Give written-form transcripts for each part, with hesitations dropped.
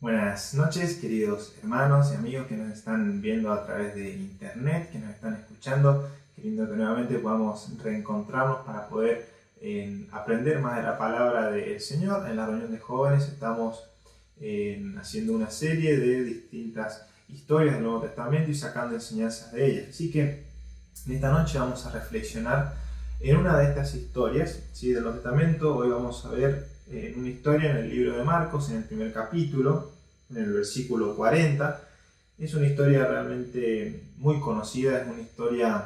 Buenas noches, queridos hermanos y amigos que nos están viendo a través de internet, que nos están escuchando. Qué lindo que nuevamente podamos reencontrarnos para poder aprender más de la palabra del Señor. En la reunión de jóvenes estamos haciendo una serie de distintas historias del Nuevo Testamento y sacando enseñanzas de ellas. Así que en esta noche vamos a reflexionar en una de estas historias, ¿sí?, del Nuevo Testamento. Hoy vamos a ver una historia en el libro de Marcos, en el primer capítulo, en el versículo 40. Es una historia realmente muy conocida, es una historia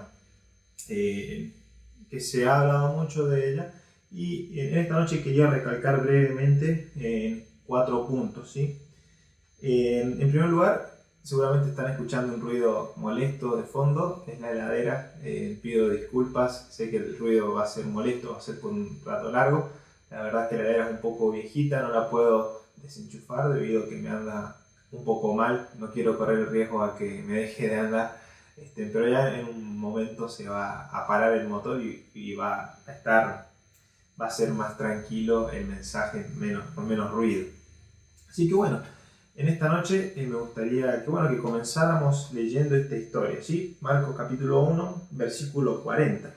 que se ha hablado mucho de ella, y en esta noche quería recalcar brevemente 4 puntos, ¿sí? En primer lugar, seguramente están escuchando un ruido molesto de fondo, es la heladera. Pido disculpas, sé que el ruido va a ser molesto, va a ser por un rato largo. La verdad es que la heladera es un poco viejita, no la puedo desenchufar debido a que me anda un poco mal. No quiero correr el riesgo a que me deje de andar, pero ya en un momento se va a parar el motor y va a ser más tranquilo el mensaje, con menos ruido. Así que bueno, en esta noche me gustaría que comenzáramos leyendo esta historia, ¿sí? Marcos capítulo 1, versículo 40.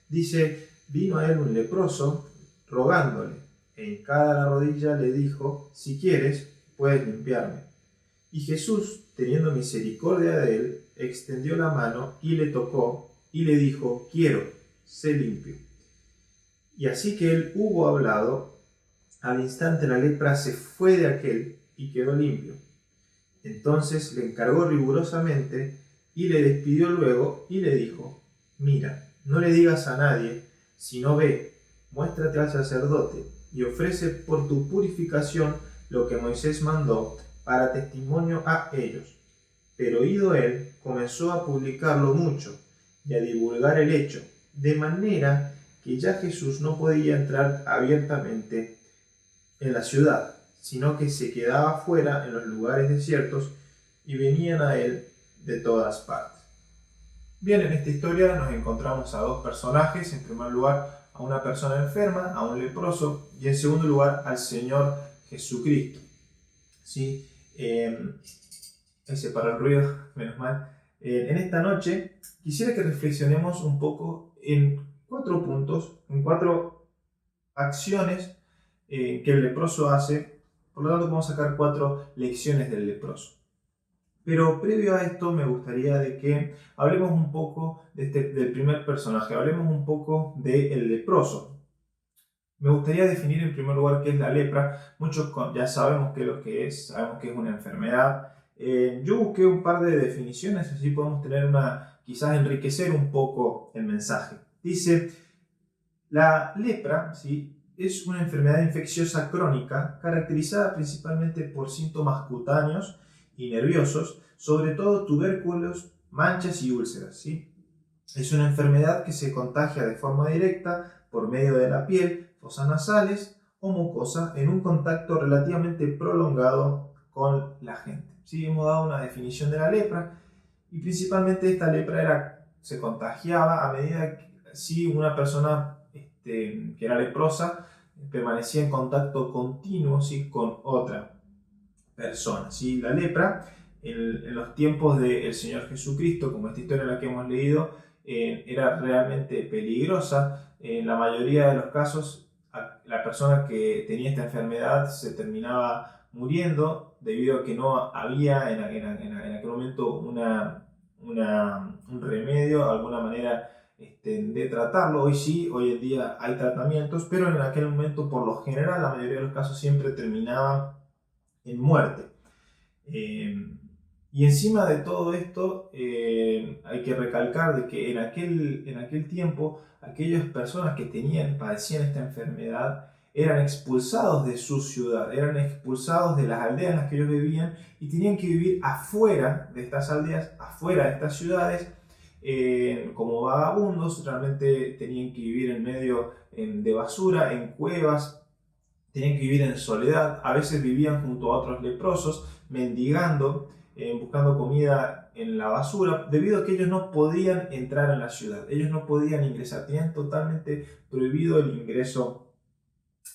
Dice: vino a él un leproso rogándole, hincada la rodilla le dijo: si quieres, puedes limpiarme. Y Jesús, teniendo misericordia de él, extendió la mano y le tocó, y le dijo: quiero, sé limpio. Y así que él hubo hablado, al instante la lepra se fue de aquel y quedó limpio. Entonces le encargó rigurosamente y le despidió luego y le dijo: mira, no le digas a nadie, sino ve, muéstrate al sacerdote y ofrece por tu purificación lo que Moisés mandó para testimonio a ellos. Pero ido él, comenzó a publicarlo mucho y a divulgar el hecho, de manera que ya Jesús no podía entrar abiertamente en la ciudad, sino que se quedaba fuera en los lugares desiertos y venían a él de todas partes. Bien, en esta historia nos encontramos a 2 personajes. En primer lugar, a una persona enferma, a un leproso, y en segundo lugar al Señor Jesucristo, ¿sí? Ese para el ruido, menos mal. En esta noche quisiera que reflexionemos un poco en 4 puntos, en 4 acciones que el leproso hace. Por lo tanto, vamos a sacar 4 lecciones del leproso. Pero previo a esto me gustaría de que hablemos un poco del primer personaje, hablemos un poco del leproso. Me gustaría definir en primer lugar qué es la lepra. Muchos ya sabemos qué es lo que es, sabemos que es una enfermedad. Yo busqué un par de definiciones, así podemos tener quizás enriquecer un poco el mensaje. Dice: la lepra, ¿sí?, es una enfermedad infecciosa crónica caracterizada principalmente por síntomas cutáneos y nerviosos, sobre todo tubérculos, manchas y úlceras, ¿sí? Es una enfermedad que se contagia de forma directa por medio de la piel, fosas nasales o mucosa en un contacto relativamente prolongado con la gente, ¿sí? Hemos dado una definición de la lepra, y principalmente esta lepra se contagiaba a medida que si una persona que era leprosa permanecía en contacto continuo, ¿sí?, con otra persona, ¿sí? La lepra, en los tiempos del Señor Jesucristo, como esta historia en la que hemos leído, era realmente peligrosa. En la mayoría de los casos, la persona que tenía esta enfermedad se terminaba muriendo debido a que no había en aquel momento un remedio, alguna manera de tratarlo. Hoy sí, hoy en día hay tratamientos, pero en aquel momento, por lo general, la mayoría de los casos siempre terminaban en muerte. Y encima de todo esto, hay que recalcar de que en aquel tiempo, aquellas personas que padecían esta enfermedad eran expulsados de su ciudad, eran expulsados de las aldeas en las que ellos vivían y tenían que vivir afuera de estas aldeas, afuera de estas ciudades, como vagabundos. Realmente tenían que vivir en medio de basura, en cuevas, tenían que vivir en soledad. A veces vivían junto a otros leprosos, mendigando, buscando comida en la basura, debido a que ellos no podían entrar en la ciudad, ellos no podían ingresar, tenían totalmente prohibido el ingreso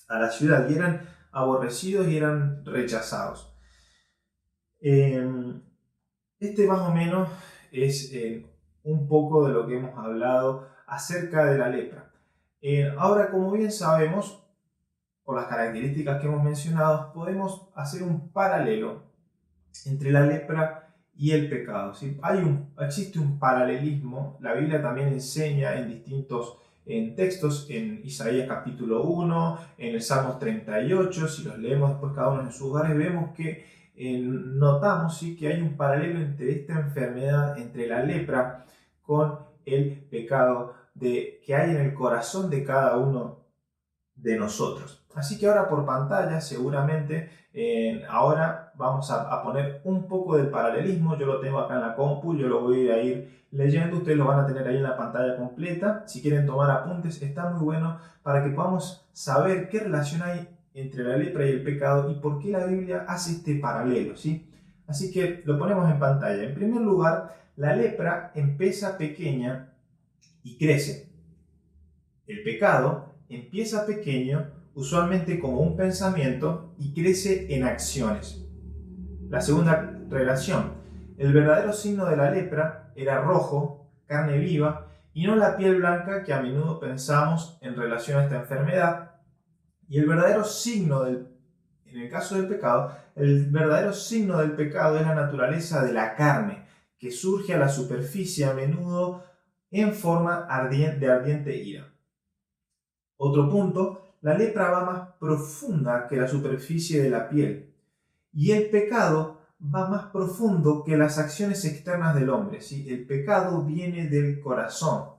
a la ciudad y eran aborrecidos y eran rechazados. Este más o menos es un poco de lo que hemos hablado acerca de la lepra. Ahora, como bien sabemos, por las características que hemos mencionado, podemos hacer un paralelo entre la lepra y el pecado. ¿Sí? Existe un paralelismo, la Biblia también enseña en distintos textos, en Isaías capítulo 1, en el Salmos 38, si los leemos después cada uno en sus hogares, vemos que notamos, ¿sí?, que hay un paralelo entre esta enfermedad, entre la lepra, con el pecado que hay en el corazón de cada uno de nosotros. Así que ahora por pantalla seguramente ahora vamos a poner un poco del paralelismo. Yo lo tengo acá en la compu, yo lo voy a ir leyendo, ustedes lo van a tener ahí en la pantalla completa. Si quieren tomar apuntes, está muy bueno para que podamos saber qué relación hay entre la lepra y el pecado y por qué la Biblia hace este paralelo, ¿sí? Así que lo ponemos en pantalla. En primer lugar, la lepra empieza pequeña y crece. El pecado empieza pequeño, usualmente como un pensamiento, y crece en acciones. La segunda relación. El verdadero signo de la lepra era rojo, carne viva, y no la piel blanca que a menudo pensamos en relación a esta enfermedad. Y el verdadero signo en el caso del pecado, el verdadero signo del pecado es la naturaleza de la carne, que surge a la superficie a menudo en forma de ardiente ira. Otro punto, la lepra va más profunda que la superficie de la piel y el pecado va más profundo que las acciones externas del hombre. ¿Sí? El pecado viene del corazón.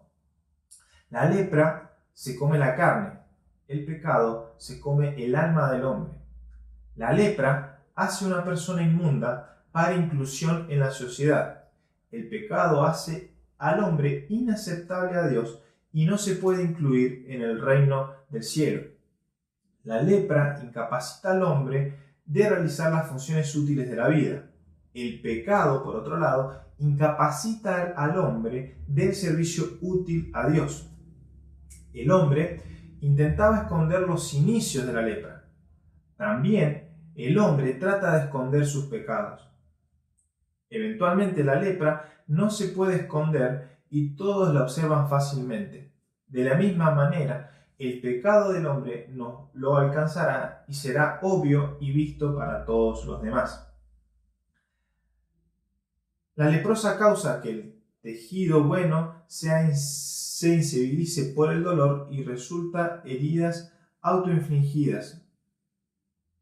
La lepra se come la carne, el pecado se come el alma del hombre. La lepra hace una persona inmunda para inclusión en la sociedad. El pecado hace al hombre inaceptable a Dios y no se puede incluir en el reino del cielo. La lepra incapacita al hombre de realizar las funciones útiles de la vida. El pecado, por otro lado, incapacita al hombre del servicio útil a Dios. El hombre intentaba esconder los inicios de la lepra. También el hombre trata de esconder sus pecados. Eventualmente la lepra no se puede esconder y todos la observan fácilmente. De la misma manera, el pecado del hombre no lo alcanzará y será obvio y visto para todos los demás. La leprosa causa que el tejido bueno se insensibilice por el dolor y resulta heridas autoinfligidas.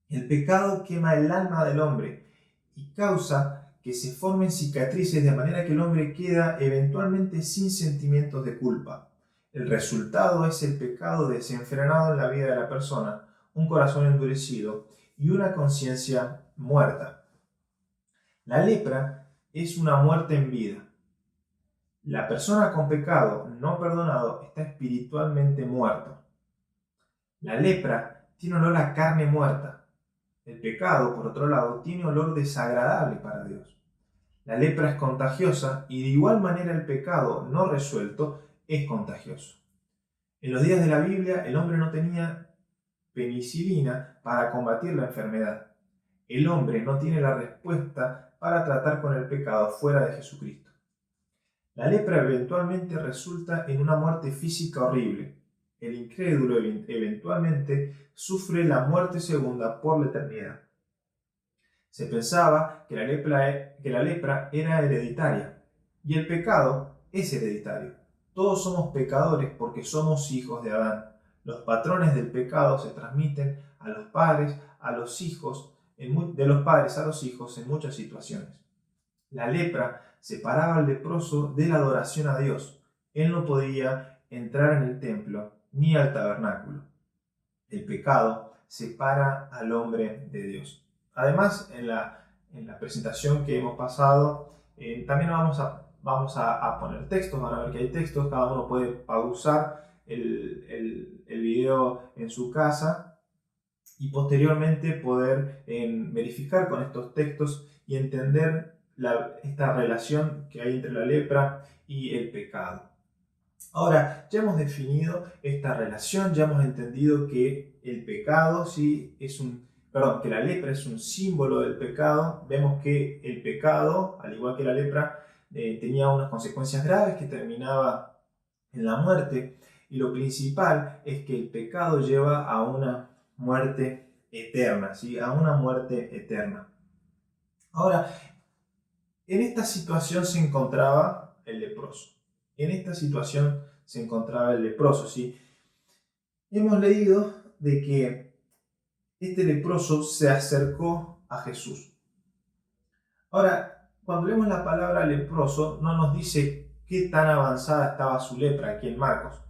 El pecado quema el alma del hombre y causa que se formen cicatrices de manera que el hombre queda eventualmente sin sentimientos de culpa. El resultado es el pecado desenfrenado en la vida de la persona, un corazón endurecido y una conciencia muerta. La lepra es una muerte en vida. La persona con pecado no perdonado está espiritualmente muerto. La lepra tiene olor a carne muerta. El pecado, por otro lado, tiene olor desagradable para Dios. La lepra es contagiosa y de igual manera el pecado no resuelto es contagioso. En los días de la Biblia el hombre no tenía penicilina para combatir la enfermedad. El hombre no tiene la respuesta para tratar con el pecado fuera de Jesucristo. La lepra eventualmente resulta en una muerte física horrible. El incrédulo eventualmente sufre la muerte segunda por la eternidad. Se pensaba que la lepra era hereditaria y el pecado es hereditario. Todos somos pecadores porque somos hijos de Adán. Los patrones del pecado se transmiten a los padres, a los hijos, de los padres a los hijos en muchas situaciones. La lepra separaba al leproso de la adoración a Dios. Él no podía entrar en el templo ni al tabernáculo. El pecado separa al hombre de Dios. Además, en la presentación que hemos pasado, también vamos a poner textos, van a ver que hay textos, cada uno puede pausar el video en su casa y posteriormente poder verificar con estos textos y entender esta relación que hay entre la lepra y el pecado. Ahora, ya hemos definido esta relación, ya hemos entendido que el pecado sí es que la lepra es un símbolo del pecado, vemos que el pecado, al igual que la lepra, tenía unas consecuencias graves que terminaba en la muerte, y lo principal es que el pecado lleva a una muerte eterna, ¿sí? A una muerte eterna. Ahora, en esta situación se encontraba el leproso. En esta situación se encontraba el leproso, ¿sí? Hemos leído de que este leproso se acercó a Jesús. Ahora, cuando leemos la palabra leproso, no nos dice qué tan avanzada estaba su lepra aquí en Marcos.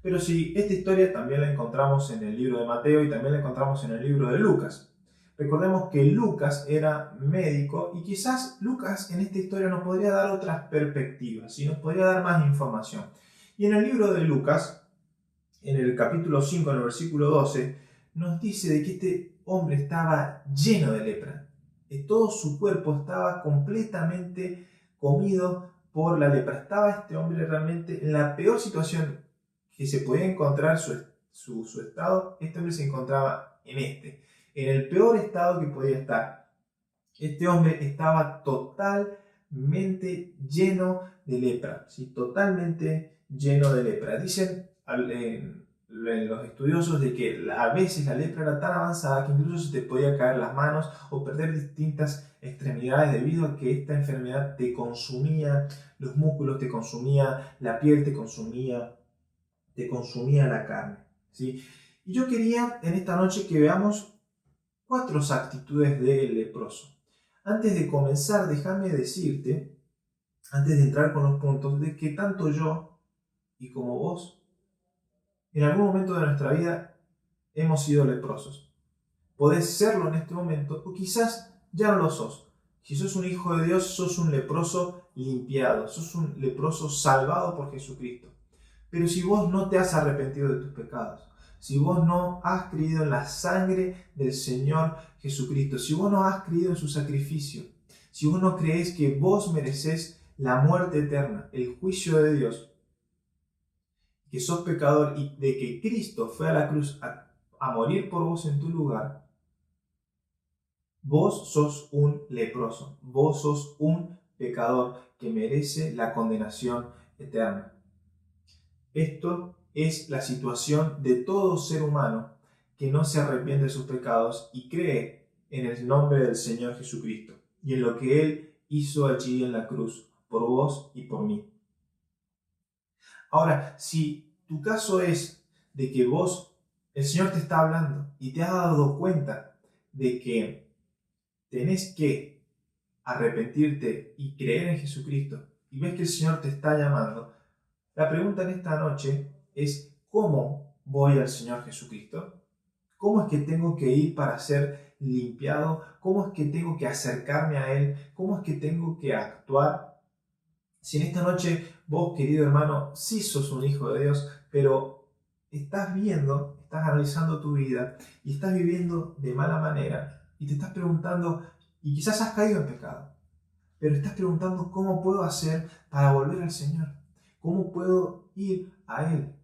Pero sí, esta historia también la encontramos en el libro de Mateo y también la encontramos en el libro de Lucas. Recordemos que Lucas era médico y quizás Lucas en esta historia nos podría dar otras perspectivas, ¿sí? Nos podría dar más información. Y en el libro de Lucas, en el capítulo 5, en el versículo 12, nos dice de que este hombre estaba lleno de lepra. Todo su cuerpo estaba completamente comido por la lepra. Estaba este hombre realmente en la peor situación que se podía encontrar su estado. Este hombre se encontraba en el peor estado que podía estar. Este hombre estaba totalmente lleno de lepra, ¿sí? Totalmente lleno de lepra. Dicen los estudiosos de que a veces la lepra era tan avanzada que incluso se te podía caer las manos o perder distintas extremidades debido a que esta enfermedad te consumía los músculos, te consumía la piel, te consumía la carne, ¿sí? Y yo quería en esta noche que veamos 4 actitudes del leproso. Antes de comenzar, déjame decirte, antes de entrar con los puntos, de que tanto yo y como vos, en algún momento de nuestra vida hemos sido leprosos. Podés serlo en este momento o quizás ya no lo sos. Si sos un hijo de Dios, sos un leproso limpiado, sos un leproso salvado por Jesucristo. Pero si vos no te has arrepentido de tus pecados, si vos no has creído en la sangre del Señor Jesucristo, si vos no has creído en su sacrificio, si vos no crees que vos mereces la muerte eterna, el juicio de Dios, que sos pecador y de que Cristo fue a la cruz a morir por vos en tu lugar, vos sos un leproso, vos sos un pecador que merece la condenación eterna. Esto es la situación de todo ser humano que no se arrepiente de sus pecados y cree en el nombre del Señor Jesucristo y en lo que Él hizo allí en la cruz por vos y por mí. Ahora, si tu caso es de que el Señor te está hablando y te has dado cuenta de que tenés que arrepentirte y creer en Jesucristo y ves que el Señor te está llamando, la pregunta en esta noche es: ¿cómo voy al Señor Jesucristo? ¿Cómo es que tengo que ir para ser limpiado? ¿Cómo es que tengo que acercarme a Él? ¿Cómo es que tengo que actuar? Si en esta noche vos, querido hermano, sí sos un hijo de Dios, pero estás analizando tu vida y estás viviendo de mala manera y te estás preguntando, y quizás has caído en pecado, pero estás preguntando cómo puedo hacer para volver al Señor. ¿Cómo puedo ir a Él?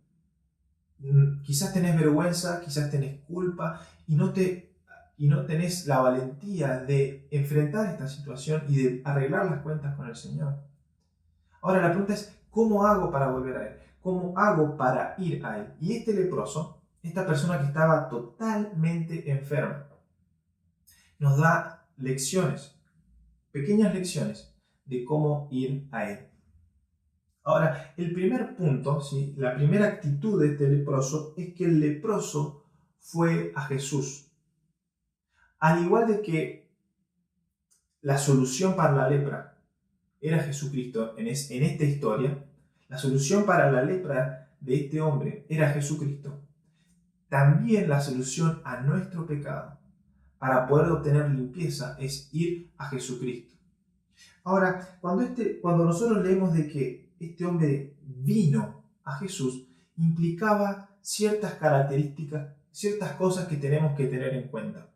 Quizás tenés vergüenza, quizás tenés culpa y no tenés la valentía de enfrentar esta situación y de arreglar las cuentas con el Señor. Ahora la pregunta es: ¿cómo hago para volver a Él? ¿Cómo hago para ir a Él? Y este leproso, esta persona que estaba totalmente enferma, nos da lecciones, pequeñas lecciones de cómo ir a Él. Ahora, el primer punto, ¿sí? La primera actitud de este leproso es que el leproso fue a Jesús. Al igual de que la solución para la lepra era Jesucristo en esta historia, la solución para la lepra de este hombre era Jesucristo. También la solución a nuestro pecado para poder obtener limpieza es ir a Jesucristo. Ahora, cuando nosotros leemos de que este hombre vino a Jesús, implicaba ciertas características, ciertas cosas que tenemos que tener en cuenta.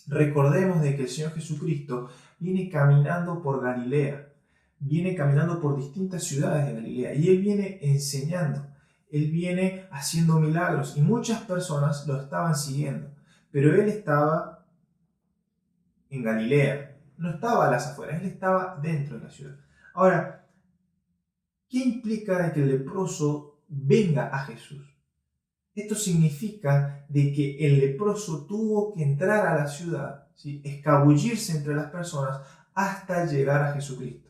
Recordemos de que el Señor Jesucristo viene caminando por Galilea, viene caminando por distintas ciudades de Galilea y Él viene enseñando, Él viene haciendo milagros y muchas personas lo estaban siguiendo, pero Él estaba en Galilea, no estaba a las afueras, él estaba dentro de la ciudad. Ahora, ¿qué implica de que el leproso venga a Jesús? Esto significa de que el leproso tuvo que entrar a la ciudad, ¿sí? Escabullirse entre las personas hasta llegar a Jesucristo.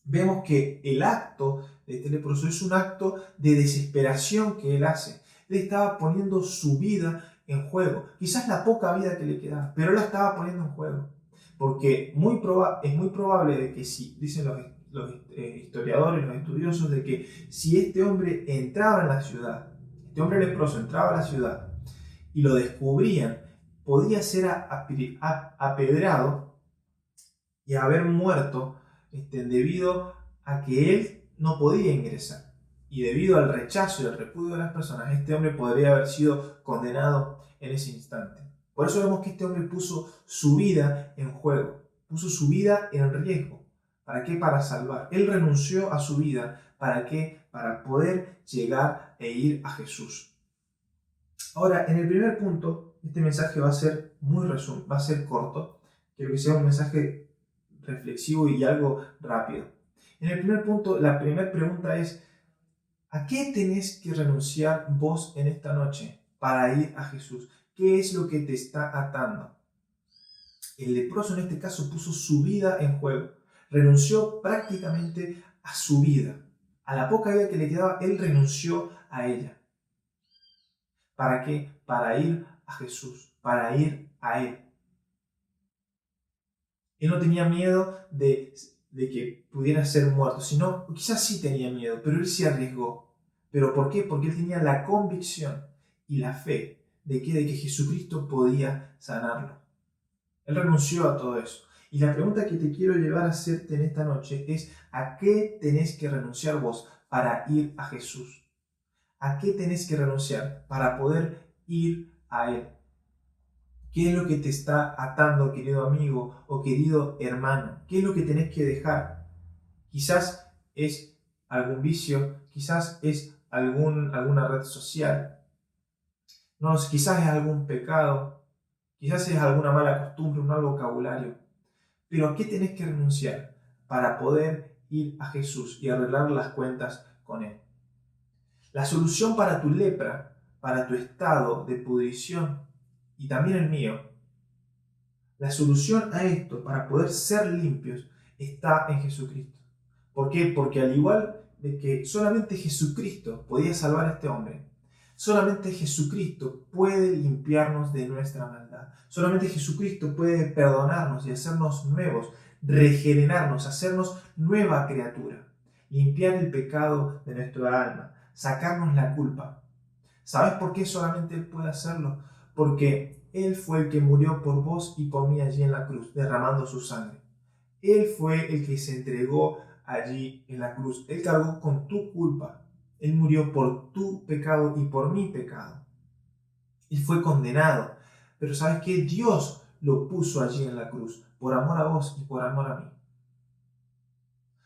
Vemos que el acto de este leproso es un acto de desesperación que él hace. Él estaba poniendo su vida en juego, quizás la poca vida que le quedaba, pero la estaba poniendo en juego. Porque es muy probable de que si, dicen los historiadores, los estudiosos, de que si este hombre entraba en la ciudad, este hombre leproso entraba a la ciudad y lo descubrían, podía ser apedreado y haber muerto debido a que él no podía ingresar. Y debido al rechazo y al repudio de las personas, este hombre podría haber sido condenado en ese instante. Por eso vemos que este hombre puso su vida en juego, puso su vida en riesgo. ¿Para qué? Para salvar. Él renunció a su vida. ¿Para qué? Para poder llegar e ir a Jesús. Ahora, en el primer punto, este mensaje va a ser va a ser corto. Quiero que sea un mensaje reflexivo y algo rápido. En el primer punto, la primera pregunta es: ¿a qué tenés que renunciar vos en esta noche para ir a Jesús? ¿Qué es lo que te está atando? El leproso en este caso puso su vida en juego. Renunció prácticamente a su vida. A la poca vida que le quedaba, él renunció a ella. ¿Para qué? Para ir a Jesús, para ir a Él. Él no tenía miedo de que pudiera ser muerto, sino quizás sí tenía miedo, pero él se arriesgó. ¿Pero por qué? Porque él tenía la convicción y la fe de que Jesucristo podía sanarlo. Él renunció a todo eso. Y la pregunta que te quiero llevar a hacerte en esta noche es: ¿a qué tenés que renunciar vos para ir a Jesús? ¿A qué tenés que renunciar para poder ir a Él? ¿Qué es lo que te está atando, querido amigo o querido hermano? ¿Qué es lo que tenés que dejar? Quizás es algún vicio, quizás es alguna red social, no, quizás es algún pecado, quizás es alguna mala costumbre, un mal vocabulario. Pero ¿a qué tenés que renunciar para poder ir a Jesús y arreglar las cuentas con Él? La solución para tu lepra, para tu estado de pudrición y también el mío, la solución a esto, para poder ser limpios, está en Jesucristo. ¿Por qué? Porque al igual de que solamente Jesucristo podía salvar a este hombre, solamente Jesucristo puede limpiarnos de nuestra maldad. Solamente Jesucristo puede perdonarnos y hacernos nuevos, regenerarnos, hacernos nueva criatura, limpiar el pecado de nuestra alma, sacarnos la culpa. ¿Sabes por qué solamente Él puede hacerlo? Porque Él fue el que murió por vos y por mí allí en la cruz, derramando su sangre. Él fue el que se entregó allí en la cruz. Él cargó con tu culpa. Él murió por tu pecado y por mi pecado. Él fue condenado. Pero ¿sabes qué? Dios lo puso allí en la cruz, por amor a vos y por amor a mí.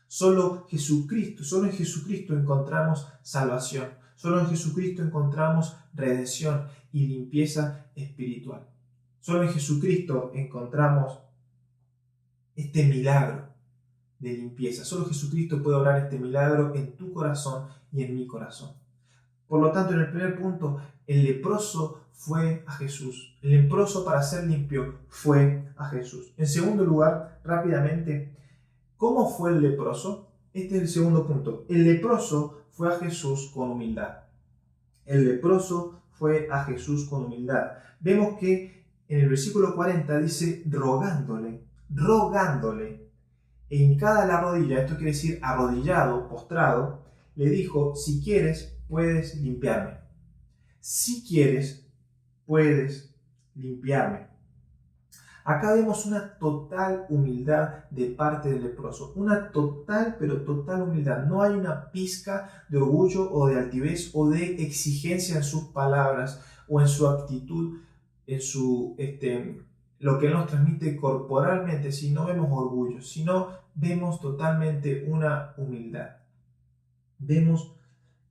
Solo en Jesucristo encontramos salvación. Solo en Jesucristo encontramos redención y limpieza espiritual. Solo en Jesucristo encontramos este milagro de limpieza. Solo Jesucristo puede obrar este milagro en tu corazón y en mi corazón. Por lo tanto, en el primer punto, el leproso fue a Jesús. El leproso, para ser limpio, fue a Jesús. En segundo lugar, rápidamente, ¿cómo fue el leproso? Este es el segundo punto. El leproso fue a Jesús con humildad. El leproso fue a Jesús con humildad. Vemos que en el versículo 40 dice rogándole. E hincada la rodilla, esto quiere decir arrodillado, postrado, le dijo: si quieres, puedes limpiarme. Si quieres, puedes limpiarme. Acá vemos una total humildad de parte del leproso. Una total, pero total humildad. No hay una pizca de orgullo o de altivez o de exigencia en sus palabras o en su actitud, en su lo que nos transmite corporalmente. Si no vemos orgullo, sino vemos totalmente una humildad. Vemos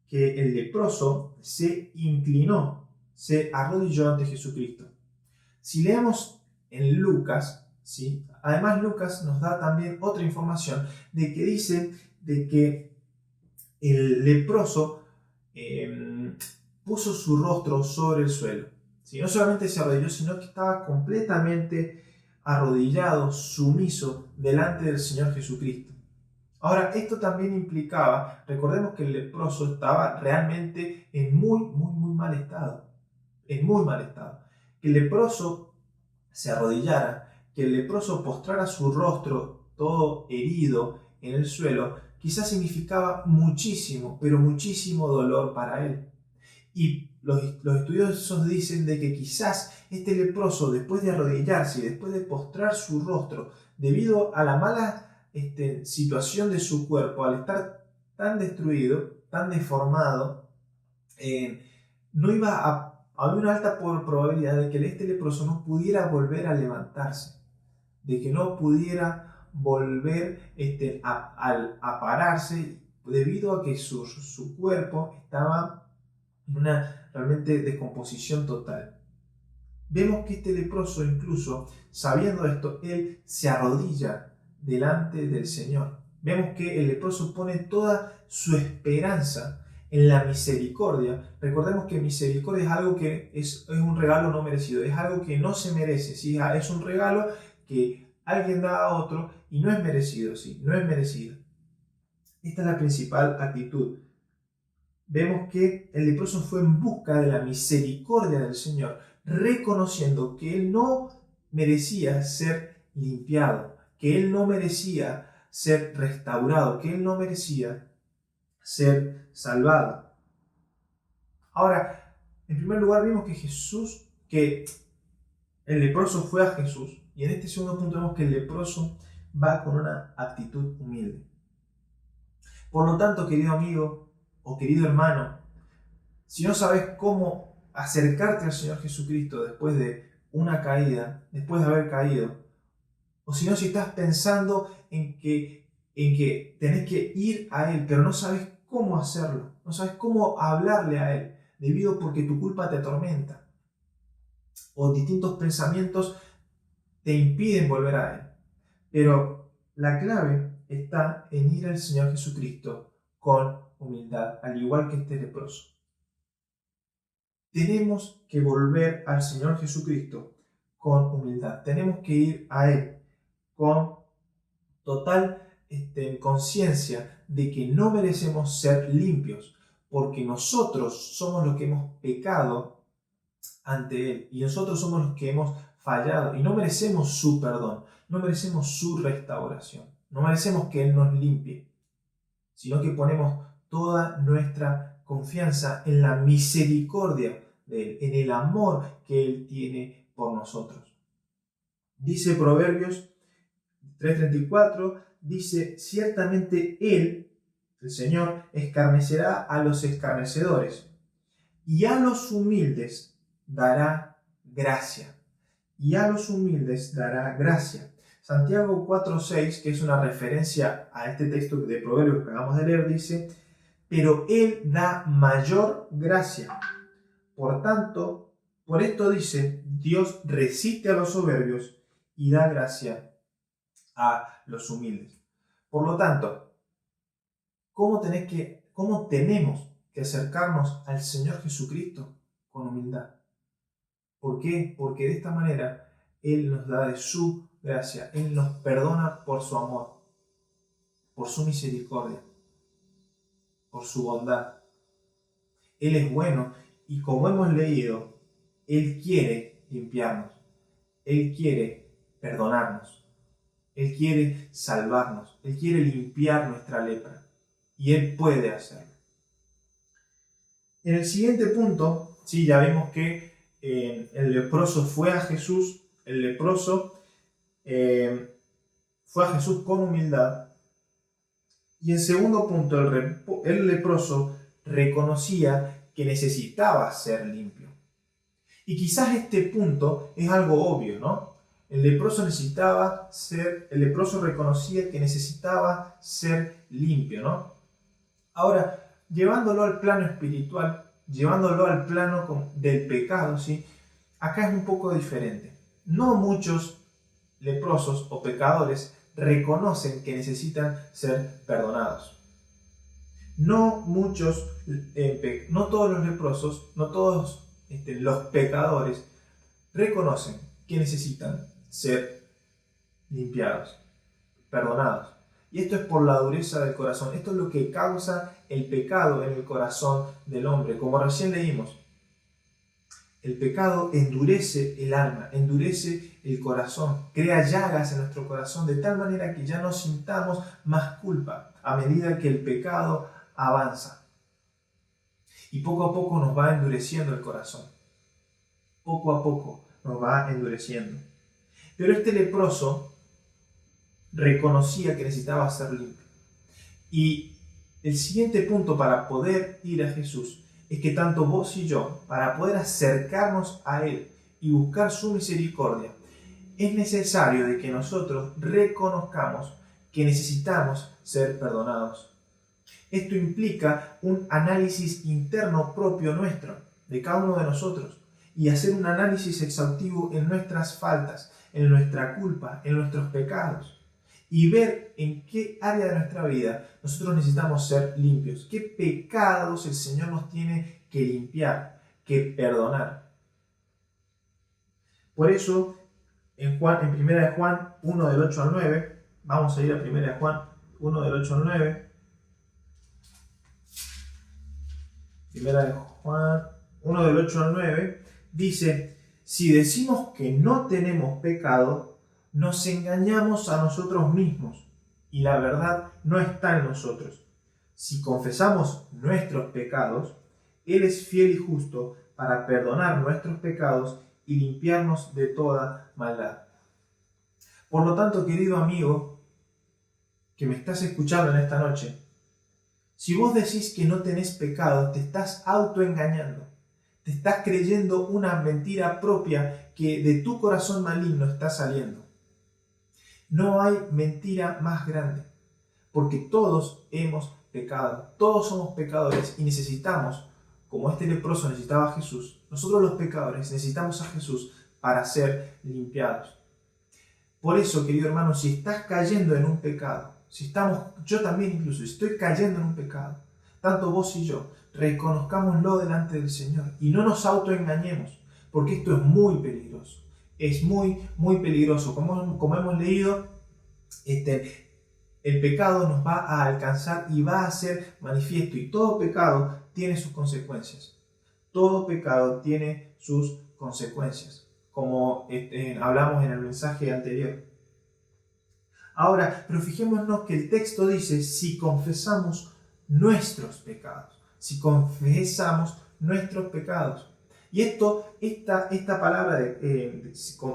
que el leproso se inclinó, se arrodilló ante Jesucristo. Si leemos en Lucas, ¿sí? Además, Lucas nos da también otra información de que dice de que el leproso puso su rostro sobre el suelo. ¿Sí? No solamente se arrodilló, sino que estaba completamente arrodillado, sumiso delante del Señor Jesucristo. Ahora, esto también implicaba, recordemos que el leproso estaba realmente en muy mal estado, en muy mal estado. Que el leproso se arrodillara, que el leproso postrara su rostro todo herido en el suelo, quizás significaba muchísimo, pero muchísimo dolor para él. Y los estudiosos dicen de que quizás este leproso, después de arrodillarse y después de postrar su rostro, debido a la mala situación de su cuerpo, al estar tan destruido, tan deformado, no iba a, había una alta probabilidad de que este leproso no pudiera volver a levantarse, de que no pudiera volver a pararse, debido a que su cuerpo estaba en una realmente descomposición total. Vemos que este leproso, incluso sabiendo esto, él se arrodilla delante del Señor. Vemos que el leproso pone toda su esperanza en la misericordia. Recordemos que misericordia es algo que es un regalo no merecido, es algo que no se merece, ¿sí? Es un regalo que alguien da a otro y no es merecido, ¿sí? No es merecido. Esta es la principal actitud. Vemos que el leproso fue en busca de la misericordia del Señor, reconociendo que él no merecía ser limpiado, que él no merecía ser restaurado, que él no merecía ser salvado. Ahora, en primer lugar vimos que el leproso fue a Jesús, y en este segundo punto vemos que el leproso va con una actitud humilde. Por lo tanto, querido amigo o querido hermano, si no sabes cómo acercarte al Señor Jesucristo después de una caída, después de haber caído, o si no, si estás pensando en que tenés que ir a Él, pero no sabes cómo hacerlo, no sabes cómo hablarle a Él, debido porque tu culpa te atormenta, o distintos pensamientos te impiden volver a Él. Pero la clave está en ir al Señor Jesucristo con humildad, al igual que este leproso. Tenemos que volver al Señor Jesucristo con humildad. Tenemos que ir a Él con total conciencia de que no merecemos ser limpios, porque nosotros somos los que hemos pecado ante Él y nosotros somos los que hemos fallado y no merecemos su perdón, no merecemos su restauración, no merecemos que Él nos limpie, sino que ponemos toda nuestra confianza en la misericordia de Él, en el amor que Él tiene por nosotros. Dice Proverbios 3:34, dice: ciertamente Él, el Señor, escarnecerá a los escarnecedores y a los humildes dará gracia. Y a los humildes dará gracia. Santiago 4:6, que es una referencia a este texto de Proverbios que acabamos de leer, dice: pero Él da mayor gracia. Por tanto, por esto dice: Dios resiste a los soberbios y da gracia a los humildes. Por lo tanto, ¿cómo tenemos que acercarnos al Señor Jesucristo? Con humildad. ¿Por qué? Porque de esta manera Él nos da de su gracia, Él nos perdona por su amor, por su misericordia, por su bondad. Él es bueno y, como hemos leído, Él quiere limpiarnos, Él quiere perdonarnos, Él quiere salvarnos, Él quiere limpiar nuestra lepra y Él puede hacerlo. En el siguiente punto, sí, ya vimos que el leproso fue a Jesús, el leproso fue a Jesús con humildad. Y en segundo punto, el leproso reconocía que necesitaba ser limpio. Y quizás este punto es algo obvio, ¿no? El leproso reconocía que necesitaba ser limpio, ¿no? Ahora, llevándolo al plano espiritual, llevándolo al plano del pecado, ¿sí? Acá es un poco diferente. No muchos leprosos o pecadores reconocen que necesitan ser perdonados. No todos los leprosos, no todos los pecadores reconocen que necesitan ser limpiados, perdonados. Y esto es por la dureza del corazón. Esto es lo que causa el pecado en el corazón del hombre. Como recién leímos, el pecado endurece el alma, endurece el corazón, crea llagas en nuestro corazón de tal manera que ya no sintamos más culpa a medida que el pecado avanza. Y poco a poco nos va endureciendo el corazón. Poco a poco nos va endureciendo. Pero este leproso reconocía que necesitaba ser limpio. Y el siguiente punto para poder ir a Jesús es que tanto vos y yo, para poder acercarnos a Él y buscar su misericordia, es necesario de que nosotros reconozcamos que necesitamos ser perdonados. Esto implica un análisis interno propio nuestro, de cada uno de nosotros, y hacer un análisis exhaustivo en nuestras faltas, en nuestra culpa, en nuestros pecados, y ver en qué área de nuestra vida nosotros necesitamos ser limpios, qué pecados el Señor nos tiene que limpiar, que perdonar. Por eso, en 1 de Juan 1 del 8 al 9, vamos a ir a 1 de Juan 1 del 8 al 9. 1 de Juan 1 del 8 al 9 dice: si decimos que no tenemos pecado, nos engañamos a nosotros mismos y la verdad no está en nosotros. Si confesamos nuestros pecados, Él es fiel y justo para perdonar nuestros pecados y limpiarnos de toda maldad. Por lo tanto, querido amigo que me estás escuchando en esta noche, si vos decís que no tenés pecado, te estás autoengañando. Te estás creyendo una mentira propia que de tu corazón maligno está saliendo. No hay mentira más grande, porque todos hemos pecado, todos somos pecadores y necesitamos, como este leproso necesitaba a Jesús, nosotros los pecadores necesitamos a Jesús para ser limpiados. Por eso, querido hermano, si estás cayendo en un pecado, yo también incluso estoy cayendo en un pecado, tanto vos y yo, reconozcámoslo delante del Señor y no nos autoengañemos, porque esto es muy peligroso. Es muy, muy peligroso. Como hemos leído, el pecado nos va a alcanzar y va a ser manifiesto. Y todo pecado tiene sus consecuencias. Todo pecado tiene sus consecuencias, como hablamos en el mensaje anterior. Ahora, pero fijémonos que el texto dice: si confesamos nuestros pecados. Si confesamos nuestros pecados. Y esta palabra,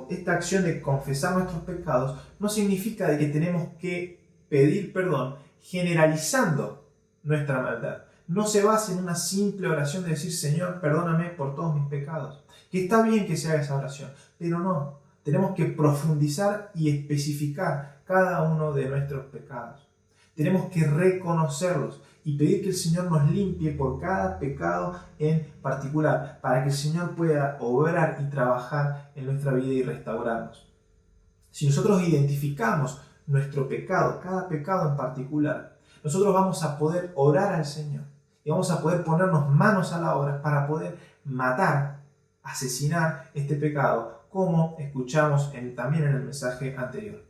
esta acción de confesar nuestros pecados, no significa de que tenemos que pedir perdón generalizando nuestra maldad. No se basa en una simple oración de decir: Señor, perdóname por todos mis pecados. Que está bien que se haga esa oración, pero no. Tenemos que profundizar y especificar cada uno de nuestros pecados. Tenemos que reconocerlos y pedir que el Señor nos limpie por cada pecado en particular, para que el Señor pueda obrar y trabajar en nuestra vida y restaurarnos. Si nosotros identificamos nuestro pecado, cada pecado en particular, nosotros vamos a poder orar al Señor y vamos a poder ponernos manos a la obra para poder matar, asesinar este pecado, como escuchamos también en el mensaje anterior.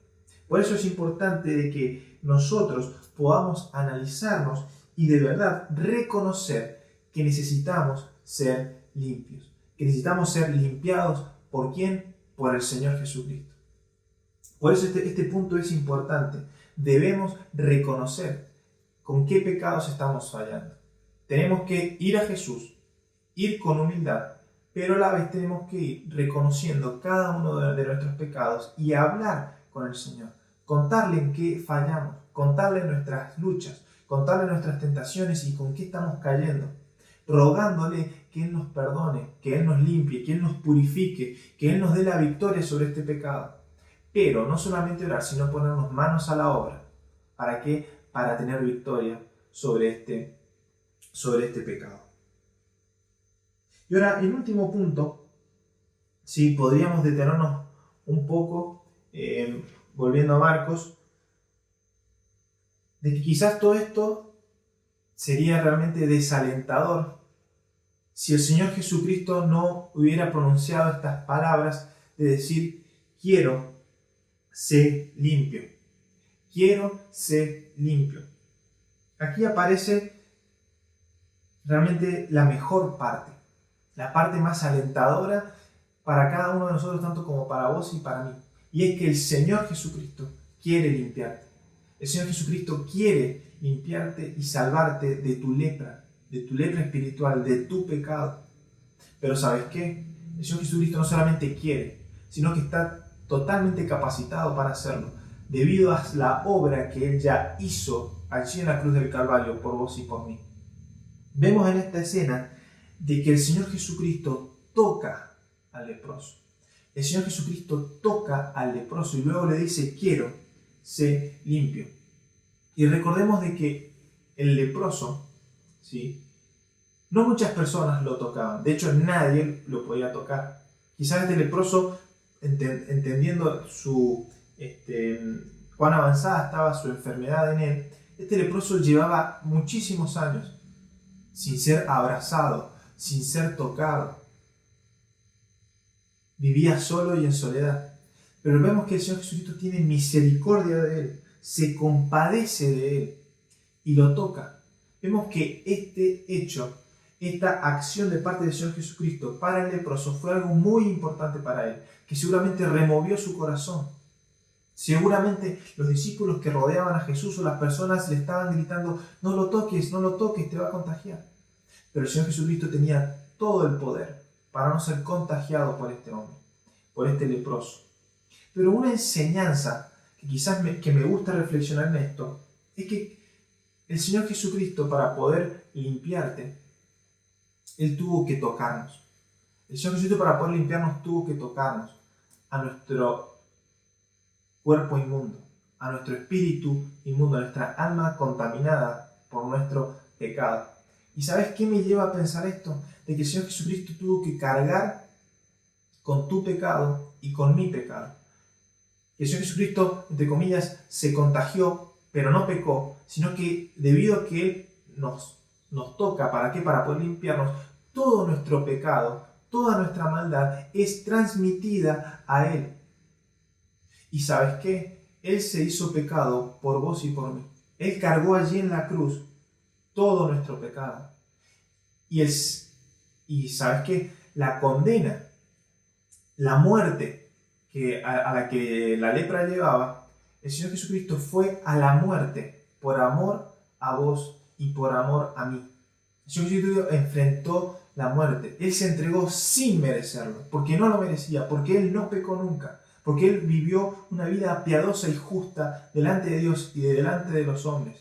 Por eso es importante de que nosotros podamos analizarnos y de verdad reconocer que necesitamos ser limpios, que necesitamos ser limpiados ¿por quién? Por el Señor Jesucristo. Por eso este punto es importante. Debemos reconocer con qué pecados estamos fallando. Tenemos que ir a Jesús, ir con humildad, pero a la vez tenemos que ir reconociendo cada uno de nuestros pecados y hablar con el Señor. Contarle en qué fallamos, contarle nuestras luchas, contarle nuestras tentaciones y con qué estamos cayendo, rogándole que Él nos perdone, que Él nos limpie, que Él nos purifique, que Él nos dé la victoria sobre este pecado. Pero no solamente orar, sino ponernos manos a la obra. ¿Para qué? Para tener victoria sobre este pecado. Y ahora, el último punto, sí, podríamos detenernos un poco volviendo a Marcos, de que quizás todo esto sería realmente desalentador si el Señor Jesucristo no hubiera pronunciado estas palabras de decir: quiero ser limpio, quiero ser limpio. Aquí aparece realmente la mejor parte, la parte más alentadora para cada uno de nosotros, tanto como para vos y para mí. Y es que el Señor Jesucristo quiere limpiarte. El Señor Jesucristo quiere limpiarte y salvarte de tu lepra espiritual, de tu pecado. Pero ¿sabes qué? El Señor Jesucristo no solamente quiere, sino que está totalmente capacitado para hacerlo, debido a la obra que Él ya hizo allí en la cruz del Calvario por vos y por mí. Vemos en esta escena de que el Señor Jesucristo toca al leproso. El Señor Jesucristo toca al leproso y luego le dice: quiero ser limpio. Y recordemos de que el leproso, ¿sí?, no muchas personas lo tocaban. De hecho, nadie lo podía tocar. Quizás este leproso, entendiendo cuán avanzada estaba su enfermedad en él, este leproso llevaba muchísimos años sin ser abrazado, sin ser tocado. Vivía solo y en soledad. Pero vemos que el Señor Jesucristo tiene misericordia de él, se compadece de él y lo toca. Vemos que este hecho, esta acción de parte del Señor Jesucristo para el leproso fue algo muy importante para él, que seguramente removió su corazón. Seguramente los discípulos que rodeaban a Jesús o las personas le estaban gritando: no lo toques, no lo toques, te va a contagiar. Pero el Señor Jesucristo tenía todo el poder para no ser contagiado por este hombre, por este leproso. Pero una enseñanza que quizás me gusta reflexionar en esto es que el Señor Jesucristo, para poder limpiarte, Él tuvo que tocarnos. El Señor Jesucristo, para poder limpiarnos, tuvo que tocarnos a nuestro cuerpo inmundo, a nuestro espíritu inmundo, a nuestra alma contaminada por nuestro pecado. ¿Y sabes qué me lleva a pensar esto? De que el Señor Jesucristo tuvo que cargar con tu pecado y con mi pecado. Que el Señor Jesucristo, entre comillas, se contagió, pero no pecó, sino que debido a que Él nos toca, ¿para qué? Para poder limpiarnos, todo nuestro pecado, toda nuestra maldad es transmitida a Él. ¿Y sabes qué? Él se hizo pecado por vos y por mí. Él cargó allí en la cruz todo nuestro pecado. Y ¿sabes qué? La condena, la muerte a la que la lepra llevaba, el Señor Jesucristo fue a la muerte por amor a vos y por amor a mí. El Señor Jesucristo enfrentó la muerte. Él se entregó sin merecerlo, porque no lo merecía, porque Él no pecó nunca, porque Él vivió una vida piadosa y justa delante de Dios y delante de los hombres.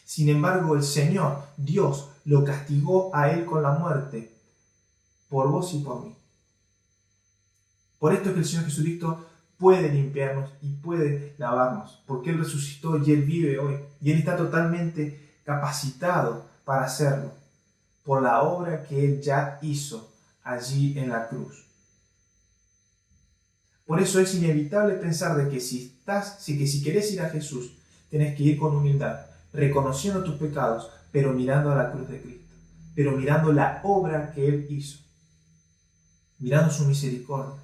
Sin embargo, el Señor, Dios, lo castigó a Él con la muerte por vos y por mí. Por esto es que el Señor Jesucristo puede limpiarnos y puede lavarnos, porque Él resucitó y Él vive hoy. Y Él está totalmente capacitado para hacerlo, por la obra que Él ya hizo allí en la cruz. Por eso es inevitable pensar de que si querés ir a Jesús, tenés que ir con humildad, reconociendo tus pecados, pero mirando a la cruz de Cristo, pero mirando la obra que Él hizo, mirando su misericordia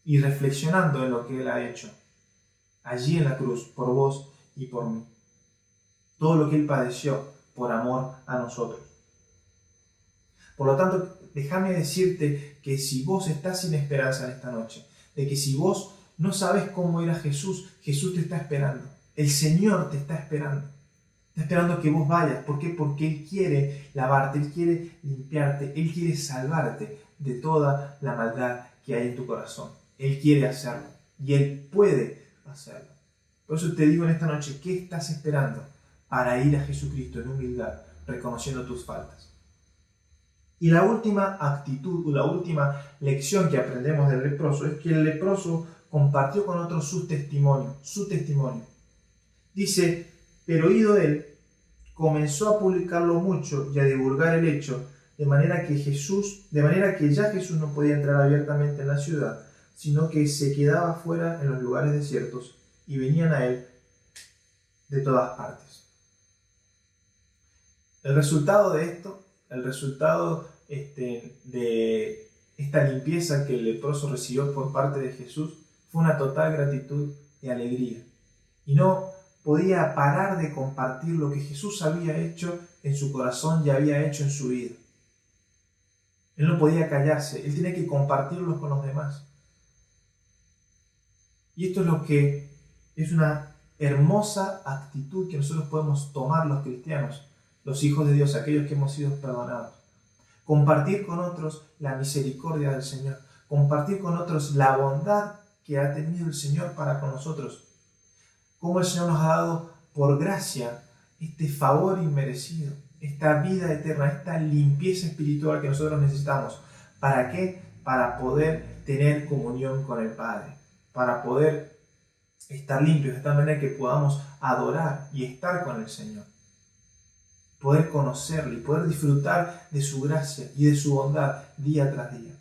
y reflexionando en lo que Él ha hecho allí en la cruz por vos y por mí. Todo lo que Él padeció por amor a nosotros. Por lo tanto, déjame decirte que si vos estás sin esperanza en esta noche, de que si vos no sabes cómo ir a Jesús, Jesús te está esperando. El Señor te está esperando. Está esperando que vos vayas. ¿Por qué? Porque Él quiere lavarte, Él quiere limpiarte, Él quiere salvarte de toda la maldad que hay en tu corazón. Él quiere hacerlo y Él puede hacerlo. Por eso te digo en esta noche, ¿qué estás esperando para ir a Jesucristo en humildad, reconociendo tus faltas? Y la última actitud, la última lección que aprendemos del leproso es que el leproso compartió con otros su testimonio. Dice: pero oído él, comenzó a publicarlo mucho y a divulgar el hecho, de manera que ya Jesús no podía entrar abiertamente en la ciudad, sino que se quedaba fuera en los lugares desiertos y venían a él de todas partes. El resultado de esto, el resultado de esta limpieza que el leproso recibió por parte de Jesús, fue una total gratitud y alegría. Y no podía parar de compartir lo que Jesús había hecho en su corazón y había hecho en su vida. Él no podía callarse, él tenía que compartirlo con los demás. Y esto es lo que es una hermosa actitud que nosotros podemos tomar los cristianos, los hijos de Dios, aquellos que hemos sido perdonados. Compartir con otros la misericordia del Señor, compartir con otros la bondad que ha tenido el Señor para con nosotros. Cómo el Señor nos ha dado por gracia este favor inmerecido, esta vida eterna, esta limpieza espiritual que nosotros necesitamos. ¿Para qué? Para poder tener comunión con el Padre, para poder estar limpios de tal manera que podamos adorar y estar con el Señor. Poder conocerle y poder disfrutar de su gracia y de su bondad día tras día.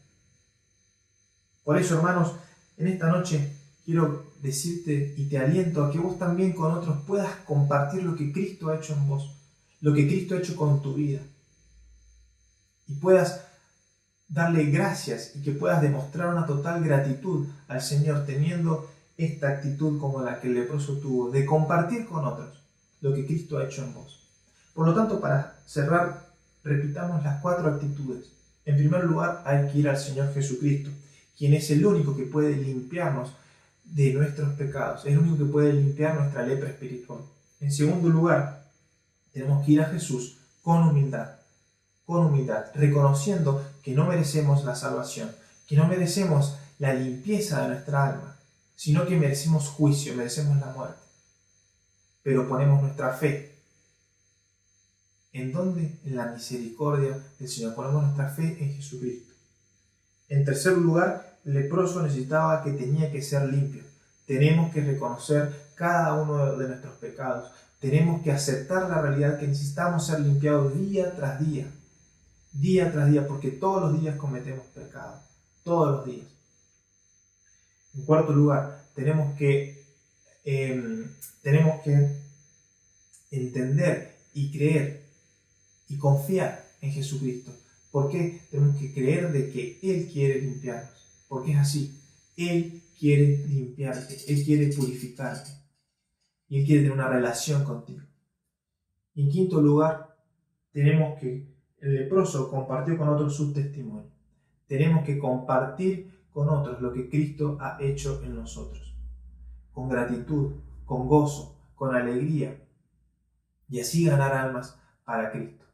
Por eso, hermanos, en esta noche quiero decirte y te aliento a que vos también con otros puedas compartir lo que Cristo ha hecho en vos, lo que Cristo ha hecho con tu vida. Y puedas darle gracias y que puedas demostrar una total gratitud al Señor teniendo esta actitud como la que el leproso tuvo, de compartir con otros lo que Cristo ha hecho en vos. Por lo tanto, para cerrar, repitamos las 4 actitudes. En primer lugar, hay que ir al Señor Jesucristo, quien es el único que puede limpiarnos de nuestros pecados, es el único que puede limpiar nuestra lepra espiritual. En segundo lugar, tenemos que ir a Jesús con humildad, reconociendo que no merecemos la salvación, que no merecemos la limpieza de nuestra alma, sino que merecemos juicio, merecemos la muerte. Pero ponemos nuestra fe. ¿En dónde? En la misericordia del Señor. Ponemos nuestra fe en Jesucristo. En tercer lugar, el leproso necesitaba que tenía que ser limpio. Tenemos que reconocer cada uno de nuestros pecados. Tenemos que aceptar la realidad que necesitamos ser limpiados día tras día, porque todos los días cometemos pecado, todos los días. En cuarto lugar, tenemos que entender y creer y confiar en Jesucristo. ¿Por qué? Tenemos que creer de que Él quiere limpiarnos, porque es así. Él quiere limpiarte, Él quiere purificarte y Él quiere tener una relación contigo. Y en quinto lugar, tenemos que el leproso compartió con otros su testimonio. Tenemos que compartir con otros lo que Cristo ha hecho en nosotros, con gratitud, con gozo, con alegría, y así ganar almas para Cristo.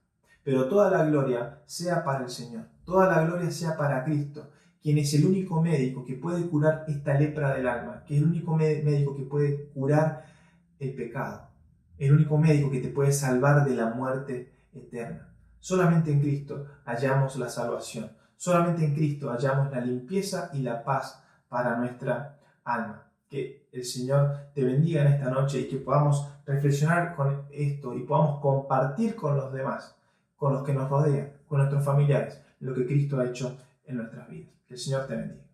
Pero toda la gloria sea para el Señor, toda la gloria sea para Cristo, quien es el único médico que puede curar esta lepra del alma, que es el único médico que puede curar el pecado, el único médico que te puede salvar de la muerte eterna. Solamente en Cristo hallamos la salvación, solamente en Cristo hallamos la limpieza y la paz para nuestra alma. Que el Señor te bendiga en esta noche y que podamos reflexionar con esto y podamos compartir con los demás, con los que nos rodean, con nuestros familiares, lo que Cristo ha hecho en nuestras vidas. Que el Señor te bendiga.